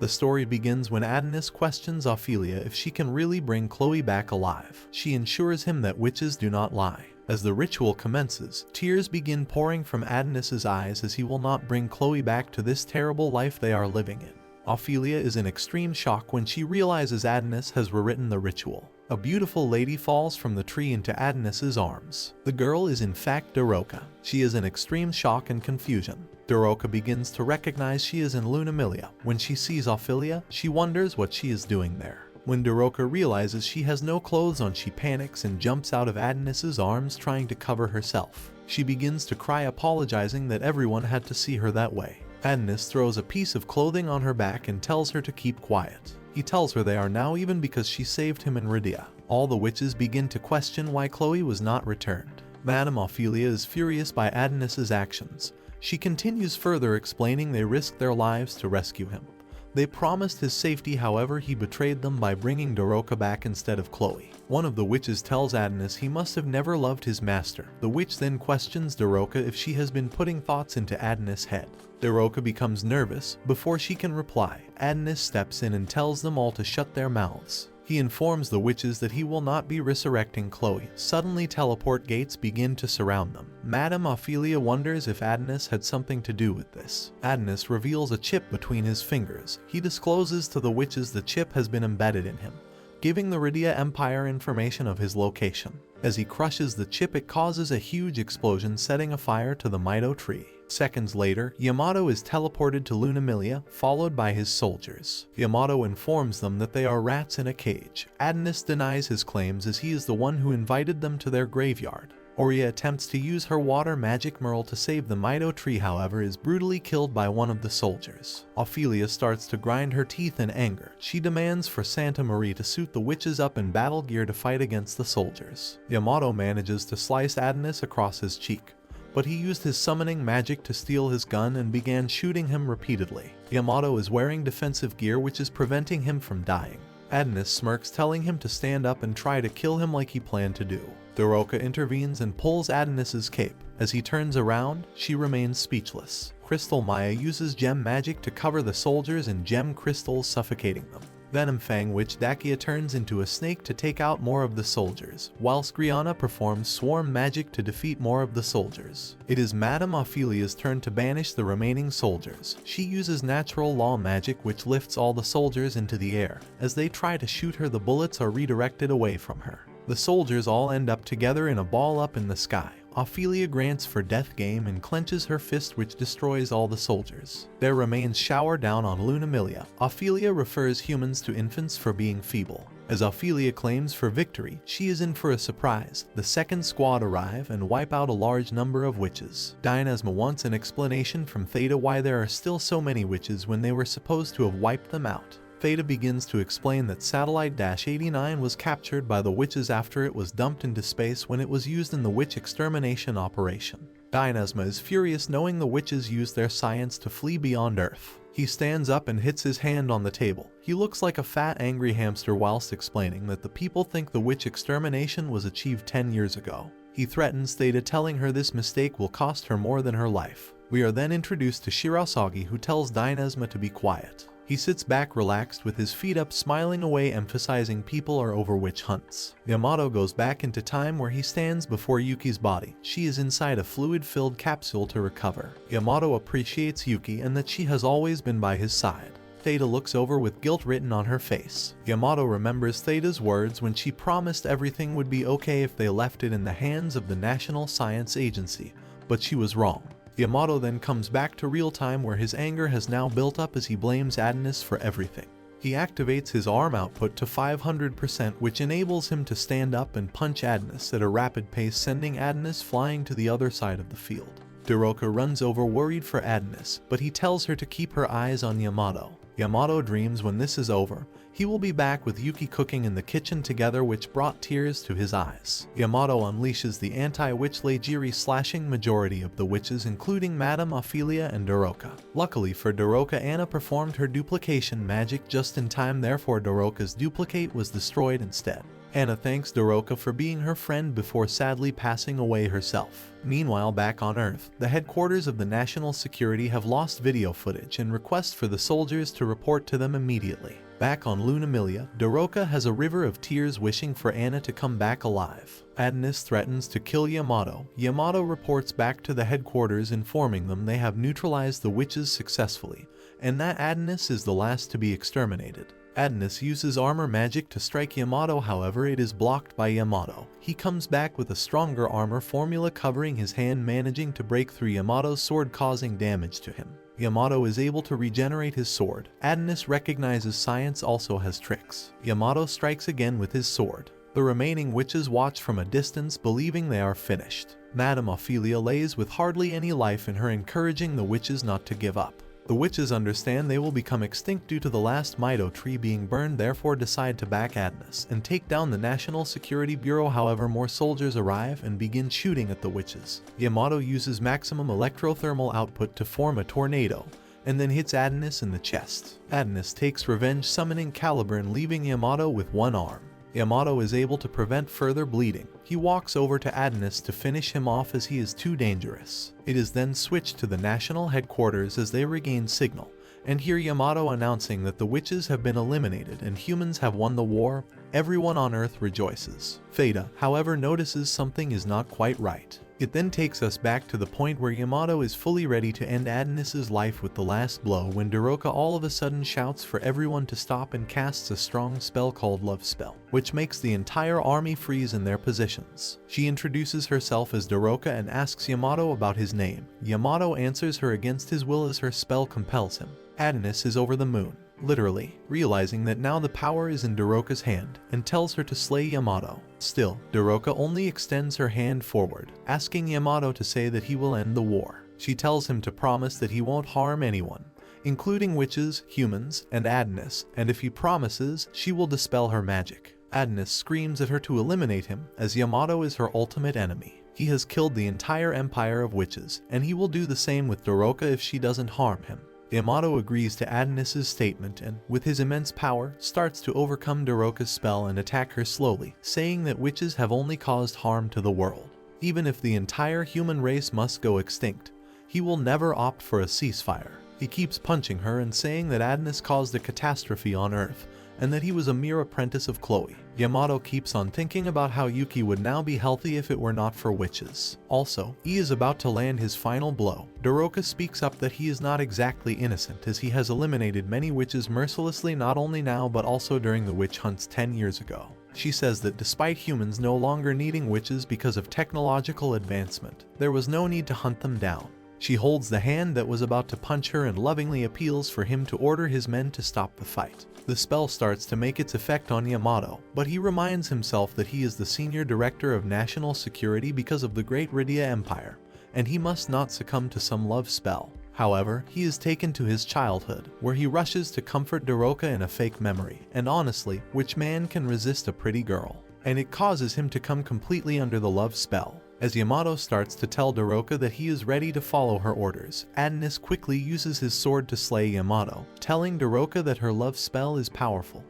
The story begins when Adonis questions Ophelia if she can really bring Chloe back alive. She assures him that witches do not lie. As the ritual commences, tears begin pouring from Adonis's eyes as he will not bring Chloe back to this terrible life they are living in. Ophelia is in extreme shock when she realizes Adonis has rewritten the ritual. A beautiful lady falls from the tree into Adonis's arms. The girl is in fact Daroca. She is in extreme shock and confusion. Daroca begins to recognize she is in Lunamilia. When she sees Ophelia, she wonders what she is doing there. When Daroca realizes she has no clothes on, she panics and jumps out of Adonis's arms trying to cover herself. She begins to cry, apologizing that everyone had to see her that way. Adonis throws a piece of clothing on her back and tells her to keep quiet. He tells her they are now even because she saved him in Rydia. All the witches begin to question why Chloe was not returned. Madame Ophelia is furious by Adonis's actions. She continues further, explaining they risked their lives to rescue him. They promised his safety, however he betrayed them by bringing Daroca back instead of Chloe. One of the witches tells Adonis he must have never loved his master. The witch then questions Daroca if she has been putting thoughts into Adonis' head. Daroca becomes nervous. Before she can reply, Adonis steps in and tells them all to shut their mouths. He informs the witches that he will not be resurrecting Chloe. Suddenly, teleport gates begin to surround them. Madame Ophelia wonders if Adonis had something to do with this. Adonis reveals a chip between his fingers. He discloses to the witches the chip has been embedded in him, giving the Rydia Empire information of his location. As he crushes the chip, it causes a huge explosion, setting a fire to the Mido tree. Seconds later, Yamato is teleported to Lunamilia, followed by his soldiers. Yamato informs them that they are rats in a cage. Adonis denies his claims as he is the one who invited them to their graveyard. Oria attempts to use her water magic Merle to save the Mido tree, however is brutally killed by one of the soldiers. Ophelia starts to grind her teeth in anger. She demands for Santa Maria to suit the witches up in battle gear to fight against the soldiers. Yamato manages to slice Adonis across his cheek, but he used his summoning magic to steal his gun and began shooting him repeatedly. Yamato is wearing defensive gear which is preventing him from dying. Adonis smirks, telling him to stand up and try to kill him like he planned to do. Daroca intervenes and pulls Adonis's cape. As he turns around, she remains speechless. Crystal Maya uses gem magic to cover the soldiers in gem crystals, suffocating them. Venom Fang Witch Dakia turns into a snake to take out more of the soldiers, whilst Griana performs swarm magic to defeat more of the soldiers. It is Madame Ophelia's turn to banish the remaining soldiers. She uses natural law magic which lifts all the soldiers into the air. As they try to shoot her, the bullets are redirected away from her. The soldiers all end up together in a ball up in the sky. Ophelia grants for death game and clenches her fist, which destroys all the soldiers. Their remains shower down on Lunamilia. Ophelia refers humans to infants for being feeble. As Ophelia claims for victory, she is in for a surprise. The second squad arrive and wipe out a large number of witches. Dynasma wants an explanation from Theta why there are still so many witches when they were supposed to have wiped them out. Theta begins to explain that Satellite-89 was captured by the witches after it was dumped into space when it was used in the witch extermination operation. Dynasma is furious knowing the witches used their science to flee beyond Earth. He stands up and hits his hand on the table. He looks like a fat, angry hamster whilst explaining that the people think the witch extermination was achieved 10 years ago. He threatens Theta, telling her this mistake will cost her more than her life. We are then introduced to Shirasagi, who tells Dynasma to be quiet. He sits back relaxed with his feet up, smiling away, emphasizing people are over witch hunts. Yamato goes back into time where he stands before Yuki's body. She is inside a fluid-filled capsule to recover. Yamato appreciates Yuki and that she has always been by his side. Theta looks over with guilt written on her face. Yamato remembers Theta's words when she promised everything would be okay if they left it in the hands of the National Science Agency, but she was wrong. Yamato then comes back to real time where his anger has now built up as he blames Adonis for everything. He activates his arm output to 500%, which enables him to stand up and punch Adonis at a rapid pace, sending Adonis flying to the other side of the field. Daroca runs over worried for Adonis, but he tells her to keep her eyes on Yamato. Yamato dreams when this is over, he will be back with Yuki cooking in the kitchen together, which brought tears to his eyes. Yamato unleashes the anti-witch Leigiri, slashing majority of the witches including Madame Ophelia and Daroca. Luckily for Daroca, Anna performed her duplication magic just in time, therefore Daroca's duplicate was destroyed instead. Anna thanks Doroka for being her friend before sadly passing away herself. Meanwhile, back on Earth, the headquarters of the National Security have lost video footage and request for the soldiers to report to them immediately. Back on Lunamilia, Doroka has a river of tears wishing for Anna to come back alive. Adonis threatens to kill Yamato. Yamato reports back to the headquarters informing them they have neutralized the witches successfully, and that Adonis is the last to be exterminated. Adonis uses armor magic to strike Yamato, however it is blocked by Yamato. He comes back with a stronger armor formula covering his hand, managing to break through Yamato's sword, causing damage to him. Yamato is able to regenerate his sword. Adonis recognizes science also has tricks. Yamato strikes again with his sword. The remaining witches watch from a distance, believing they are finished. Madame Ophelia lays with hardly any life in her, encouraging the witches not to give up. The witches understand they will become extinct due to the last Mido tree being burned, therefore decide to back Adonis and take down the National Security Bureau. However, more soldiers arrive and begin shooting at the witches. Yamato uses maximum electrothermal output to form a tornado, and then hits Adonis in the chest. Adonis takes revenge, summoning Caliber and leaving Yamato with one arm. Yamato is able to prevent further bleeding. He walks over to Adonis to finish him off as he is too dangerous. It is then switched to the national headquarters as they regain signal, and hear Yamato announcing that the witches have been eliminated and humans have won the war. Everyone on Earth rejoices. Fada, however, notices something is not quite right. It then takes us back to the point where Yamato is fully ready to end Adonis's life with the last blow, when Doroka all of a sudden shouts for everyone to stop and casts a strong spell called Love Spell, which makes the entire army freeze in their positions. She introduces herself as Doroka and asks Yamato about his name. Yamato answers her against his will as her spell compels him. Adonis is over the moon, literally, realizing that now the power is in Doroka's hand, and tells her to slay Yamato. Still, Doroka only extends her hand forward, asking Yamato to say that he will end the war. She tells him to promise that he won't harm anyone, including witches, humans, and Adonis, and if he promises, she will dispel her magic. Adonis screams at her to eliminate him, as Yamato is her ultimate enemy. He has killed the entire empire of witches, and he will do the same with Doroka if she doesn't harm him. Yamato agrees to Adonis's statement and, with his immense power, starts to overcome Doroka's spell and attack her slowly, saying that witches have only caused harm to the world. Even if the entire human race must go extinct, he will never opt for a ceasefire. He keeps punching her and saying that Adonis caused a catastrophe on Earth, and that he was a mere apprentice of Chloe. Yamato keeps on thinking about how Yuki would now be healthy if it were not for witches. Also, he is about to land his final blow. Doroka speaks up that he is not exactly innocent, as he has eliminated many witches mercilessly, not only now but also during the witch hunts 10 years ago. She says that despite humans no longer needing witches because of technological advancement, there was no need to hunt them down. She holds the hand that was about to punch her and lovingly appeals for him to order his men to stop the fight. The spell starts to make its effect on Yamato, but he reminds himself that he is the senior director of national security because of the Great Rydia Empire, and he must not succumb to some love spell. However, he is taken to his childhood, where he rushes to comfort Doroka in a fake memory, and honestly, which man can resist a pretty girl? And it causes him to come completely under the love spell. As Yamato starts to tell Doroka that he is ready to follow her orders, Adonis quickly uses his sword to slay Yamato, telling Doroka that her love spell is powerful,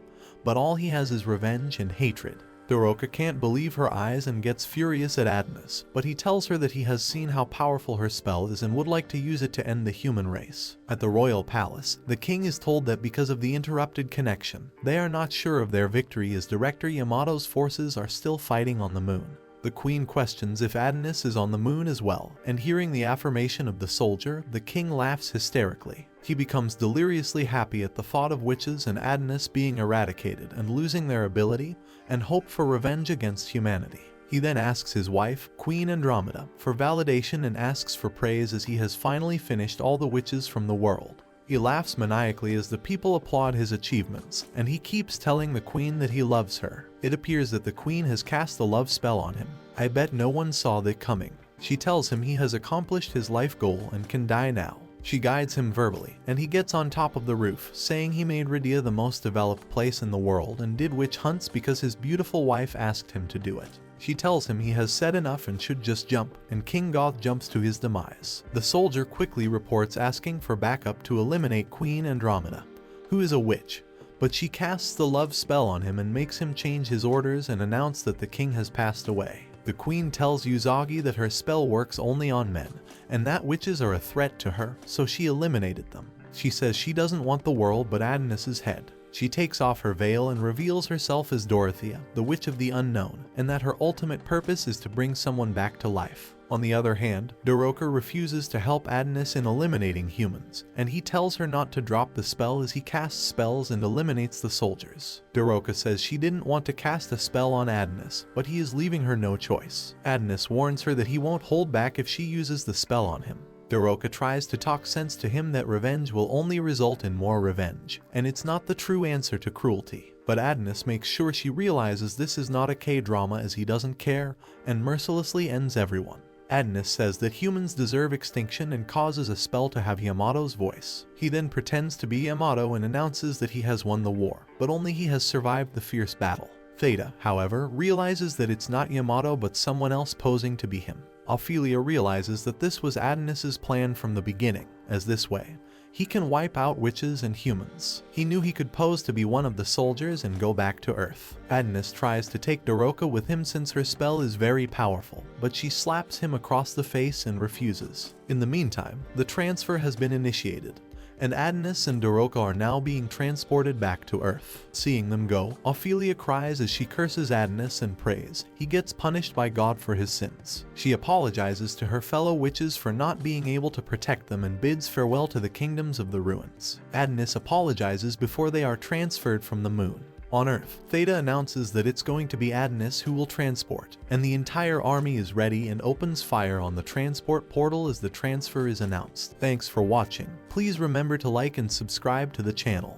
but all he has is revenge and hatred. Doroka can't believe her eyes and gets furious at Adonis, but he tells her that he has seen how powerful her spell is and would like to use it to end the human race. At the royal palace, the king is told that because of the interrupted connection, they are not sure of their victory as Director Yamato's forces are still fighting on the moon. The queen questions if Adonis is on the moon as well, and hearing the affirmation of the soldier, the king laughs hysterically. He becomes deliriously happy at the thought of witches and Adonis being eradicated and losing their ability, and hope for revenge against humanity. He then asks his wife, Queen Andromeda, for validation and asks for praise as he has finally finished all the witches from the world. He laughs maniacally as the people applaud his achievements, and he keeps telling the queen that he loves her. It appears that the queen has cast the love spell on him. I bet no one saw that coming. She tells him he has accomplished his life goal and can die now. She guides him verbally, and he gets on top of the roof, saying he made Rydia the most developed place in the world and did witch hunts because his beautiful wife asked him to do it. She tells him he has said enough and should just jump, and King Goth jumps to his demise. The soldier quickly reports asking for backup to eliminate Queen Andromeda, who is a witch, but she casts the love spell on him and makes him change his orders and announce that the king has passed away. The queen tells Usagi that her spell works only on men, and that witches are a threat to her, so she eliminated them. She says she doesn't want the world but Adonis's head. She takes off her veil and reveals herself as Dorothea, the Witch of the Unknown, and that her ultimate purpose is to bring someone back to life. On the other hand, Doroka refuses to help Adonis in eliminating humans, and he tells her not to drop the spell as he casts spells and eliminates the soldiers. Doroka says she didn't want to cast a spell on Adonis, but he is leaving her no choice. Adonis warns her that he won't hold back if she uses the spell on him. Doroka tries to talk sense to him that revenge will only result in more revenge, and it's not the true answer to cruelty. But Adonis makes sure she realizes this is not a K-drama as he doesn't care, and mercilessly ends everyone. Adonis says that humans deserve extinction and causes a spell to have Yamato's voice. He then pretends to be Yamato and announces that he has won the war, but only he has survived the fierce battle. Theta, however, realizes that it's not Yamato but someone else posing to be him. Ophelia realizes that this was Adonis's plan from the beginning, as this way, he can wipe out witches and humans. He knew he could pose to be one of the soldiers and go back to Earth. Adonis tries to take Doroka with him since her spell is very powerful, but she slaps him across the face and refuses. In the meantime, the transfer has been initiated, and Adonis and Doroka are now being transported back to Earth. Seeing them go, Ophelia cries as she curses Adonis and prays he gets punished by God for his sins. She apologizes to her fellow witches for not being able to protect them and bids farewell to the kingdoms of the ruins. Adonis apologizes before they are transferred from the moon. On Earth, Theta announces that it's going to be Adonis who will transport, and the entire army is ready and opens fire on the transport portal as the transfer is announced. Thanks for watching. Please remember to like and subscribe to the channel.